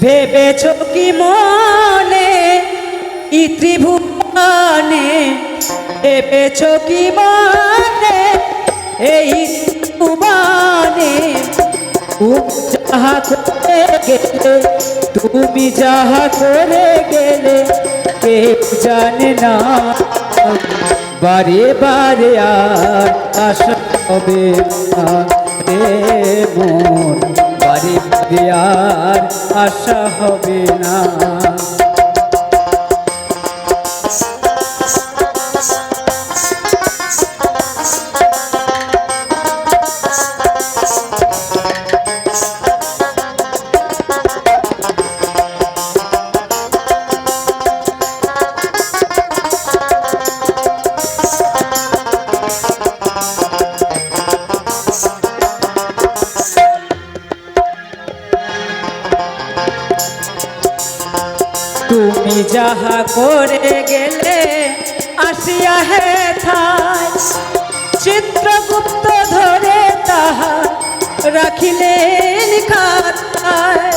ভেবেছ কি মনে ই ত্রিভুবনে, ভেবেছ কি মনে এই ত্রিভুবনে, যাহা করে গেলে তুমি যাহা করে গেলে কেউ জানে না। বারে বারে আর আশা হবে না রে মন, বারে বারে আর আশা হবে না। তুমি যাহা করে গেলে আসিয়া হেথায়, চিত্রগুপ্ত ধরে তাহা রাখিলেন খাতায়।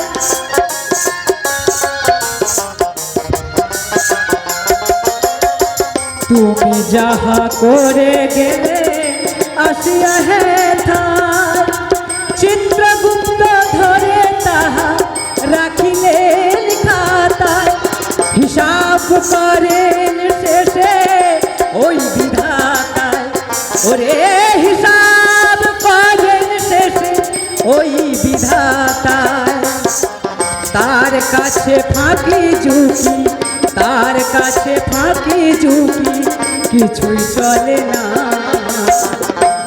তুমি যাহা করে গেলে আসিয়া হেথায়, চিত্রগুপ্ত ধরে তাহা রাখিলেন খাতায়। হিসাব করেন শেষে ওই বিধাতায়, ওরে হিসাব করেন শেষে ওই বিধাতায়। তার কাছে ফাঁকি ঝুঁকি, তার কাছে ফাঁকি ঝুঁকি কিছুই চলে না।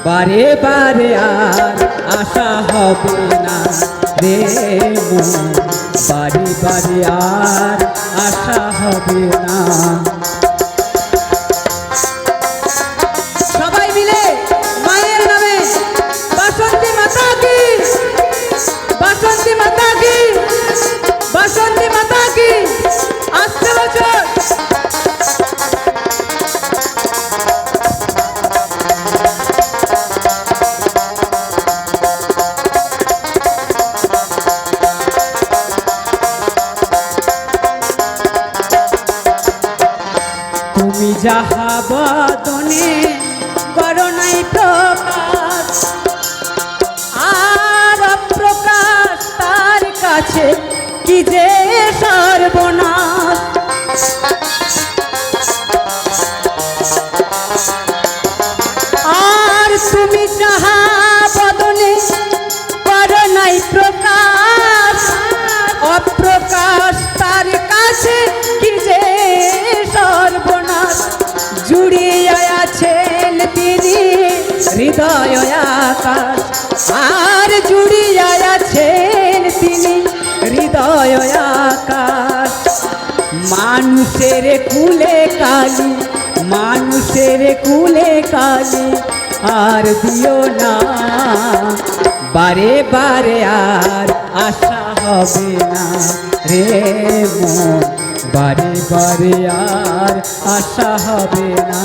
বারে বারে আর আশা হবে না রে মন, বারে বারে আর আশা হবে না। সবাই মিলে মায়ের নামে বাসন্তী মাতা কি, বাসন্তী মাতা কি, বাসন্তী মাতা কি। আসছে বছর তুমি যাহা বদনে করো নাই প্রকাশ, আর অপ্রকাশ তার কাছে কি যে সর্বনাশ। আর তুমি যাহা বদনে করো নাই প্রকাশ, অপ্রকাশ তার কাছে কি যে সর্বনাশ। জুড়িয়া আছেন তিনি হৃদয় আকাশ, আর জুড়িয়া আছেন তিনি হৃদয় আকাশ। মানুষের কুলে কালি, মানুষের কুলে কালি আর দিও না। বারে বারে আর আশা হবে না রে মন, বারে বারে আর আশা হবে না।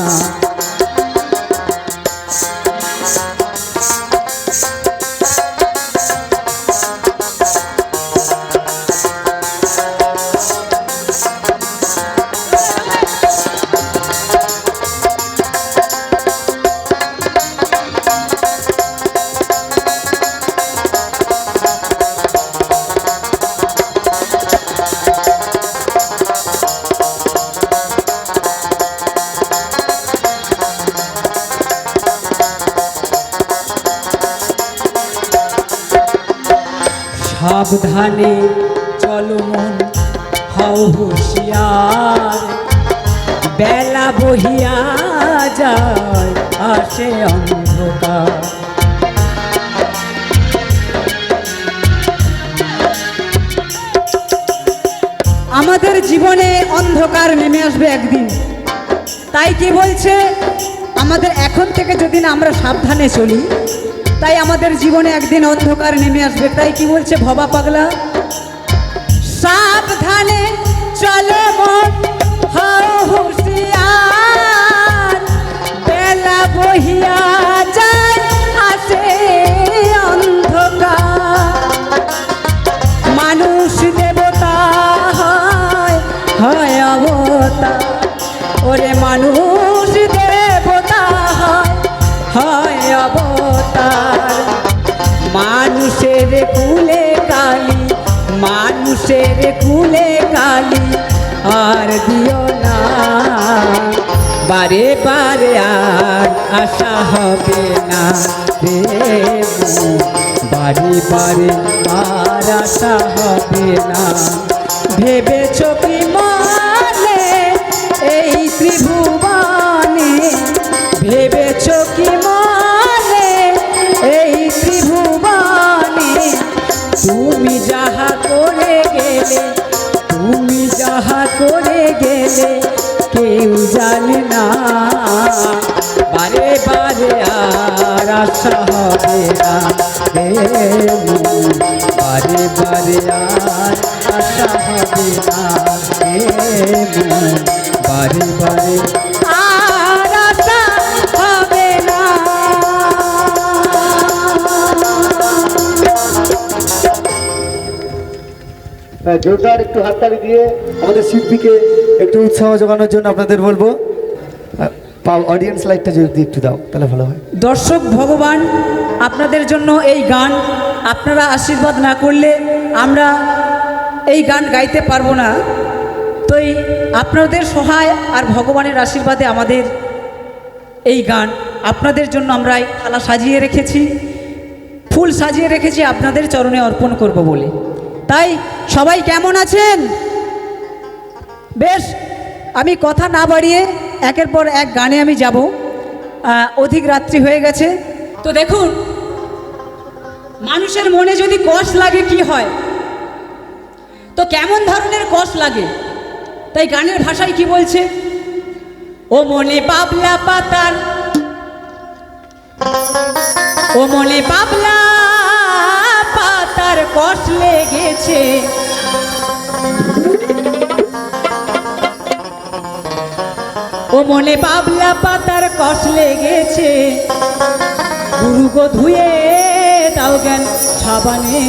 সাবধানে চলো মন হও হুঁশিয়ার, বেলা বহিয়া যায় আসে অন্ধকার। আমাদের জীবনে অন্ধকার নেমে আসবে একদিন, তাই কি বলছে আমাদের এখন থেকে যদি না আমরা সাবধানে চলি, তাই আমাদের জীবনে একদিন অন্ধকার নেমে আসবে। তাই কি বলছে ভবা পাগলা, সাবধানে চলো মন হও হুঁশিয়ার, বেলা বহিয়া যায় আসে অন্ধকার। মানুষ দেবতা হয় অবতার, ওরে মানুষ দেবতা হয় অবতার। মানুষের কুলে কালি, মানুষের কুলে কালি আর দিও না, বারে বারে আর আশা হবে না রে মন, বারে বারে আর আশা হবে না। ভেবেছ কি মনে এই ত্রিভুবনে, ভেবেছ কি মনে এই ত্রিভুবনে, তুমি যাহা করে গেলে, তুমি যাহা করে গেলে কেউ জানে না, বারে বারে আর আশা হবে না রে মন, বারে বারে আর আশা হবে না রে মন, বারে বারে আর আশা হবে না। জোরদার একটু হাততালি দিয়ে আমাদের শিল্পীকে একটু উৎসাহ যোগানোর জন্য আপনাদের বলবো, অডিয়েন্স লাইটটা যদি একটু দাও তাহলে ভালো হয়। দর্শক ভগবান আপনাদের জন্য এই গান, আপনারা আশীর্বাদ না করলে আমরা এই গান গাইতে পারবো না। তো এই আপনাদের সহায় আর ভগবানের আশীর্বাদে আমাদের এই গান, আপনাদের জন্য আমরা এই থালা সাজিয়ে রেখেছি, ফুল সাজিয়ে রেখেছি আপনাদের চরণে অর্পণ করব বলে। তাই সবাই কেমন আছেন? বেশ, আমি কথা না বাড়িয়ে একের পর এক গানে আমি যাব, অধিক রাত্রি হয়ে গেছে। তো দেখুন, মানুষের মনে যদি কষ্ট লাগে কি হয়, তো কেমন ধরনের কষ্ট লাগে, তাই গানের ভাষায় কি বলছে, ও মনে বাবলা পাতার, ও মনে বাবলা পাতার কষ্ট লেগেছে, ও মনে বাবলা পাতার কষ্ট লেগেছে, গুরু গো ধুয়ে দাও জ্ঞান সাবানে,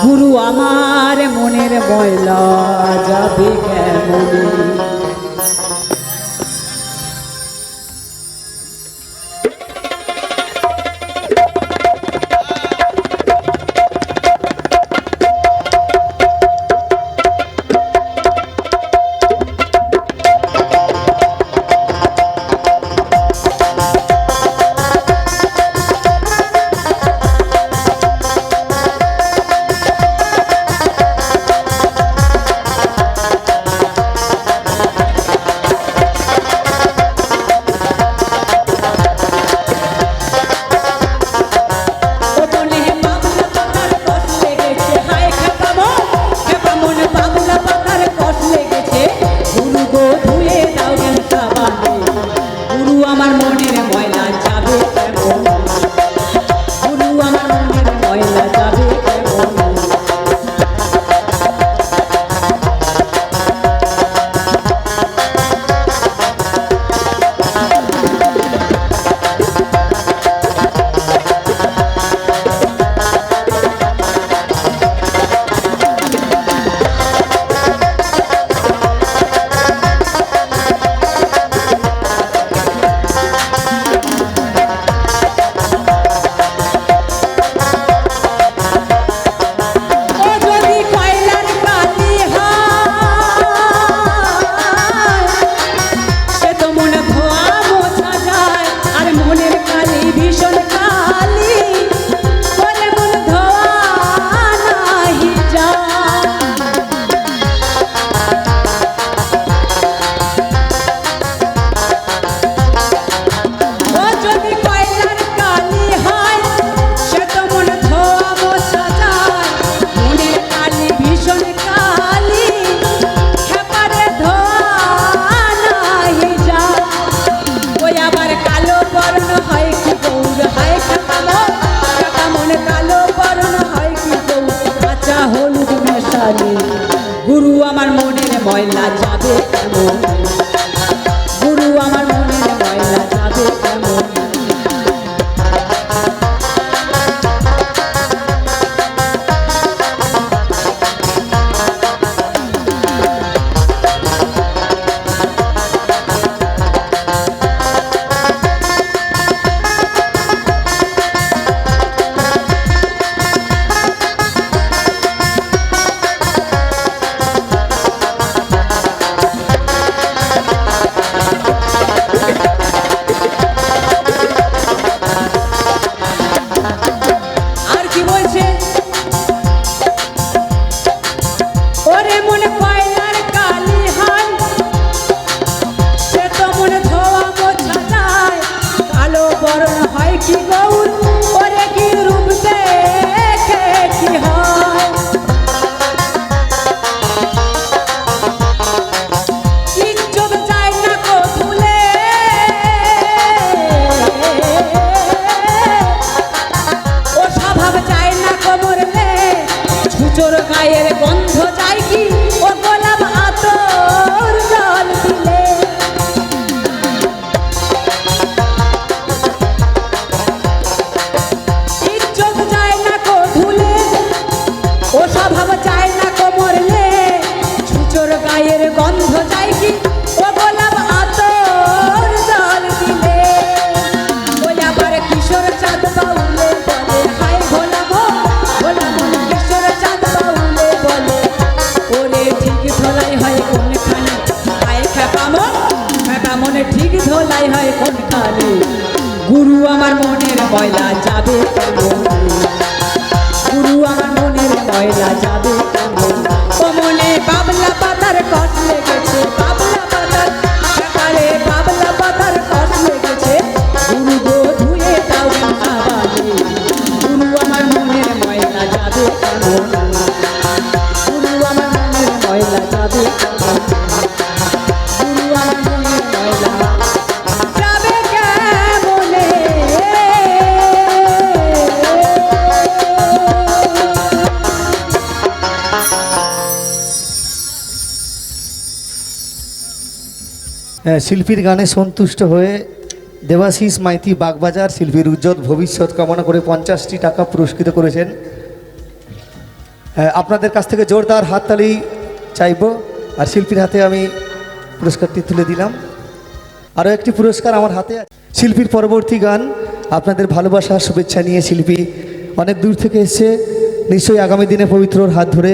গুরু আমার মনের ময়লা যাবে কেমনে। গুরু আমার মনের ময়লা যাবে কেমন, গুরু আমার মনের ময়লা যাবে কেমন। ছুচোর গায়ের গন্ধ যায় কি ও গোলাপ আতর জল দিলে। ইজ্জত যায় না কো ধুলে, ও স্বভাব যায় না কো মরলে। ছুচোর গায়ের গন্ধ যায় কি ও গোলাপ আতর জল দিলে। ওই আবার কিশোর চাঁদ বাউলে বলে হাই ভোলা মন, ভোলা মন কিশোর চাঁদ বাউলে বলে ওরে ঠিক ধোলাই হয় কোনখানে। হায় খেপা মনে ঠিক ধোলাই হয় কোনখানে। গুরু আমার মনের ময়লা যাবে কেমন, গুরু আমার মনের ময়লা যাবে কেমন। ও মনে বাবলা পাতার কষ লেগেছে, বাবলা পাতার সকালে বাবলা পাতার কষ লেগেছে। গুরু গো ধুয়ে দাও আবালে, গুরু আমার মনের ময়লা যাবে কেমন, গুরু আমার মনের ময়লা যাবে কেমন, গুরু আমার মনের ময়লা যাবে কেমনে। শিল্পীর গানে সন্তুষ্ট হয়ে দেবাশিস মাইতি বাগবাজার শিল্পীর উজ্জ্বল ভবিষ্যৎ কামনা করে 50টি টাকা পুরস্কৃত করেছেন। আপনাদের কাছ থেকে জোরদার হাততালি চাইব। আর শিল্পীর হাতে আমি পুরস্কারটি তুলে দিলাম। আরও একটি পুরস্কার আমার হাতে আছে। শিল্পীর পরবর্তী গান আপনাদের ভালোবাসা শুভেচ্ছা নিয়ে শিল্পী অনেক দূর থেকে এসেছে। নিশ্চয়ই আগামী দিনে পবিত্রর হাত ধরে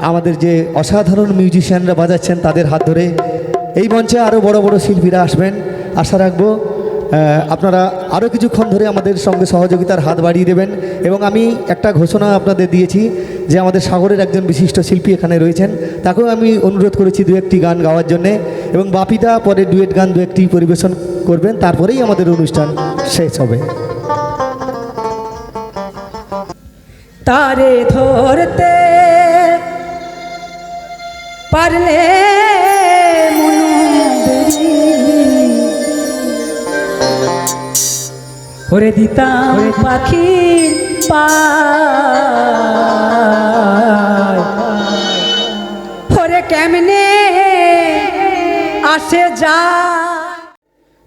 আমাদের যে অসাধারণ মিউজিশিয়ানরা বাজাচ্ছেন তাদের হাত ধরে এই মঞ্চে আরও বড় বড় শিল্পীরা আসবেন। আশা রাখবো আপনারা আরও কিছুক্ষণ ধরে আমাদের সঙ্গে সহযোগিতার হাত বাড়িয়ে দেবেন। এবং আমি একটা ঘোষণা আপনাদের দিয়েছি যে আমাদের সাগরের একজন বিশিষ্ট শিল্পী এখানে রয়েছেন, তাকেও আমি অনুরোধ করেছি দু একটি গান গাওয়ার জন্যে। এবং বাপিদা পরে ডুয়েট গান দু একটি পরিবেশন করবেন, তারপরেই আমাদের অনুষ্ঠান শেষ হবে। তারে ধরতে পারলে ওরে দিতাম পাখির পায়, ওরে কেমনে আসে যায়।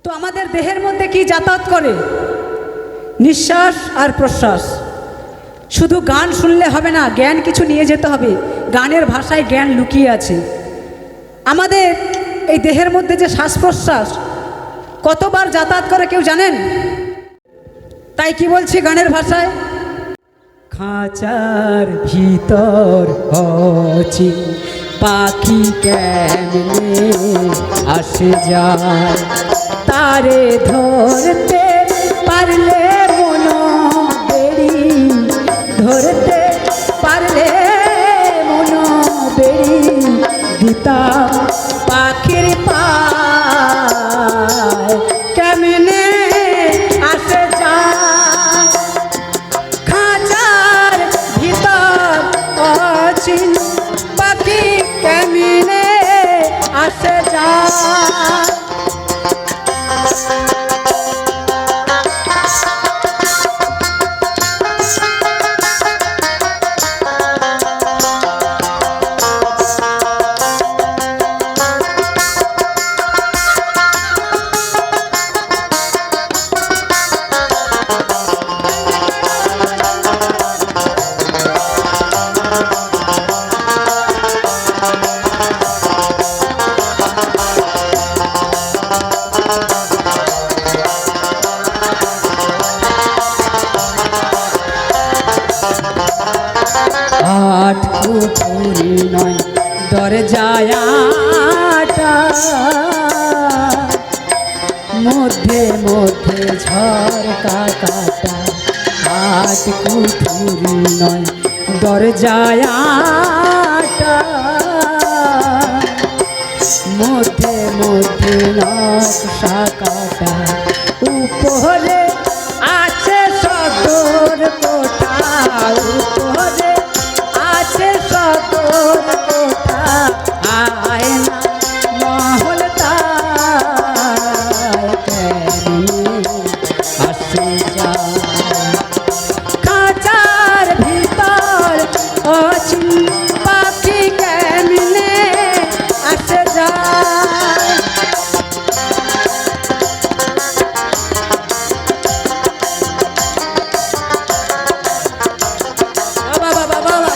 তো আমাদের দেহের মধ্যে কি যাতায়াত করে? নিঃশ্বাস আর প্রশ্বাস। শুধু গান শুনলে হবে না, জ্ঞান কিছু নিয়ে যেতে হবে। গানের ভাষায় জ্ঞান লুকিয়ে আছে। আমাদের এই দেহের মধ্যে যে শ্বাস প্রশ্বাস কতবার যাতায়াত করে কেউ জানেন? তাই কি বলছি গানের ভাষায়, খাঁচার ভিতর অচিন পাখি কেমনে আসে যায়, তারে ধরতে পারলে মন বেড়ি, ধরতে পারলে মন বেড়ি দিতাম পাখির পায়, কেমনে আসে যায়। খাঁচার ভিতর অচিন পাখি কেমনে আসে যায়। আট কুঠুরি নয় দরজায় আটা, মধ্যে মধ্যে ঝরকা কাটা। আট কুঠুরি নয় দরজায় আটা, মধ্যে মধ্যে নকশা কাটা। উপরে আছে সদর কোঠা, উপরে আছে সদর কোঠা। আয়না মহল তাই কেমনে আসে যায়। খাঁচার ভিতর অচিন পাখি কেমনে আসে যায়। বাবা বাবা বাবা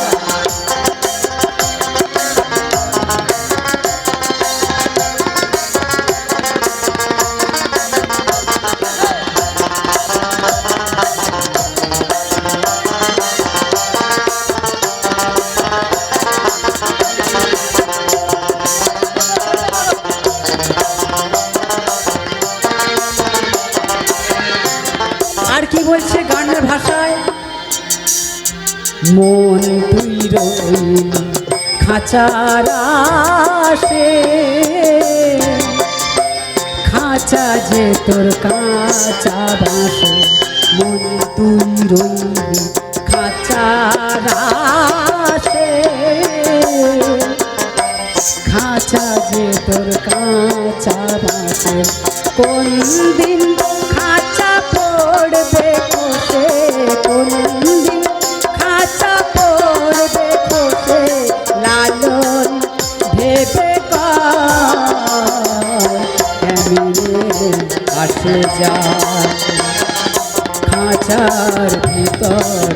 আর কি বলছে গানের ভাষায়, মন তুই রইলি খাঁচার আশে, খাঁচা যে তোর কাঁচা বাসে, মন তুই রইলি খাঁচার আশে, খাঁচা যে তোর কাঁচা বাসে, কোন দিন খাঁচা পড়বে খসে, কোন দিন খাঁচা পড়বে খসে, লালন ভেবে কেমনে আসে যায়, খাঁচার ভিতর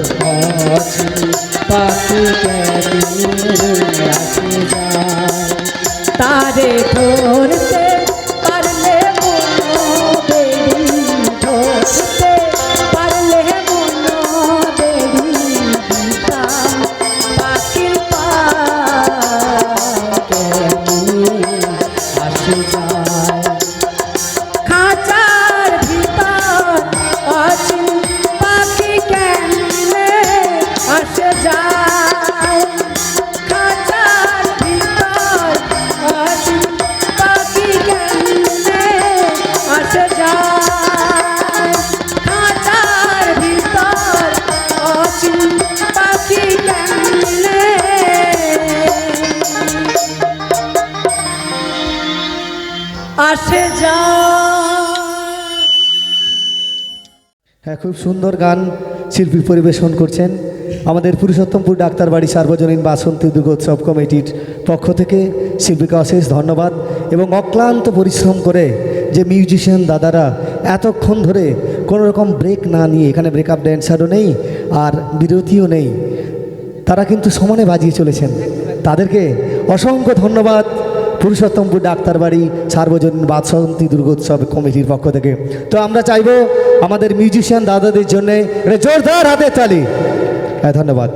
অচিন পাখি কেমনে আসে যায়, তারে ধরতে পারলে মনো বেড়ি, ধরতে পারলে মনো বেড়ি দিতাম পাখির পায় কেমনে আসে যায়, খাঁচার ভিতর অচিন পাখি কেমনে আসে যায়, খাঁচার ভিতর অচিন পাখি কেমনে আসে যায়, খাঁচার ভিতর অচিন পাখি কেমনে আসে যায়। হ্যাঁ, খুব সুন্দর গান শিল্পী পরিবেশন করছেন। আমাদের পুরুষোত্তমপুর ডাক্তারবাড়ি সার্বজনীন বাসন্তী দুর্গোৎসব কমিটির পক্ষ থেকে শিল্পীকে অশেষ ধন্যবাদ। এবং অক্লান্ত পরিশ্রম করে যে মিউজিশিয়ান দাদারা এতক্ষণ ধরে কোনো রকম ব্রেক না নিয়ে, এখানে ব্রেকআপ ড্যান্সারও নেই আর বিরতিও নেই, তারা কিন্তু সমানে বাজিয়ে চলেছেন, তাদেরকে অসংখ্য ধন্যবাদ পুরুষোত্তমপুর ডাক্তারবাড়ি সার্বজনীন বাসন্তী দুর্গোৎসব কমিটির পক্ষ থেকে। তো আমরা চাইবো আমাদের মিউজিশিয়ান দাদাদের জন্যে জোরদার হাতে তালি। হ্যাঁ, ধন্যবাদ।